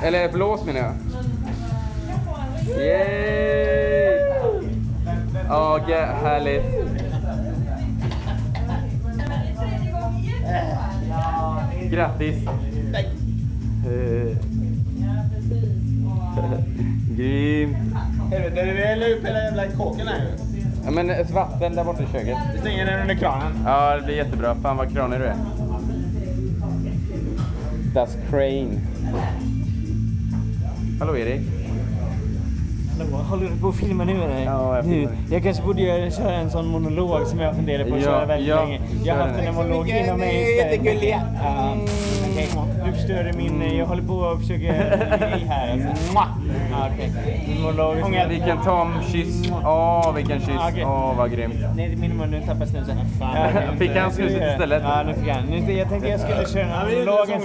Eller blås menar jag. Yay! Åh, härligt. Grattis. Grymt. Helvete, det är upp hela jävla kåken här. Ja, men ett vatten där borta i köket. Vi stänger den under kranen. Ja, det blir jättebra. Fan vad kranig du är. Das Crane. Hallå Erik. Håller du på att filma nu eller? Ja, jag filmar. Jag kanske borde köra en sån monolog som jag funderar på att köra väldigt länge. Jag har haft en monolog inom mig istället. Jättegulliga. Okej, du förstörde min... Jag håller på att försöka grej här alltså. Okej. Min monolog... Vi kan ta en kyss. Vilken kyss. Okej. vad grymt. Nej, det är min mun. Nu tappar snusen. Fick han snuset istället? Ja, nu fick han. Jag tänkte jag skulle köra en monolog. Nej,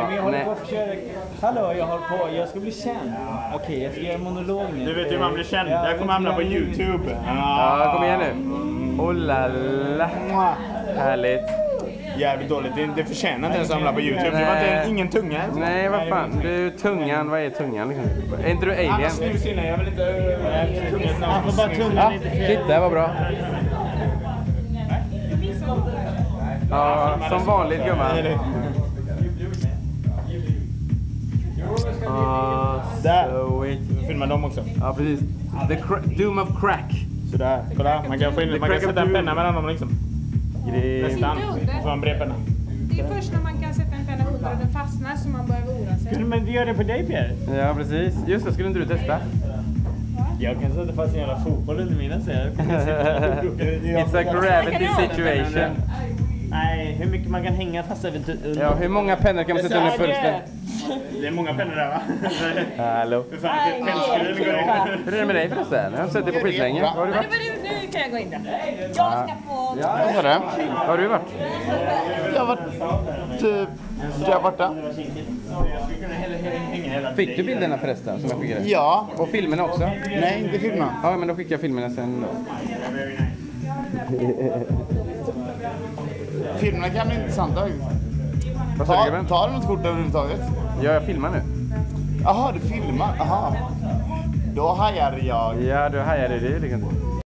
men jag håller på att försöka... Hallå, jag håller på... Jag ska bli känd. Okej, jag ska göra en monolog nu. Du vet hur man blir känd. Jag kommer hamna på YouTube. Ja, kom igen nu. Oh la la. Härligt. Jävligt dåligt. Det förtjänar inte ens att hamna på YouTube. Det var inte ingen tunga. Nej, vad fan. Du, tungan. Vad är tungan liksom? Är inte du alien? Snus innan. Jag vill inte... Han får bara tungan lite fel. Shit, det här var bra. Ja, som vanligt gumman. Där. Filma dem också. Ja, precis. Doom of Crack. Sådär. Kolla, man kan få in... Man kan sätta en penna mellan dem liksom. Nästan. Får en bred penna. Det är först när man kan sätta en penna under och den fastnar som man behöver oroa sig. Men vi gör det på dig, Pierre. Ja, precis. Just det, skulle inte du testa? Jag kan sätta fast en jävla fotboll under mina säger. It's a gravity situation. Nej, hur mycket man kan hänga fast eventuellt. Ja, hur många pennor kan man sätta under pulsen? Det är många pennor där va? Hallå. Hur fan är det går Hur är det med dig förresten? Jag har sett dig på skitlänge. Var har du varit? Nu kan jag gå in där. Jag ska få... Vad sa du? Var har du varit? Jag har varit typ där borta. Fick du bilderna förresten som jag skickade? Ja. Och filmerna också? Nej, inte filma. Ja, men då skickar jag filmerna sen då. Filmerna kan bli intressanta. Vad sa du, gubben? Tar du något kort överhuvudtaget? Ja, jag filmar nu. Jaha, du filmar? Jaha. Då hajar jag. Ja, du hajade det liksom.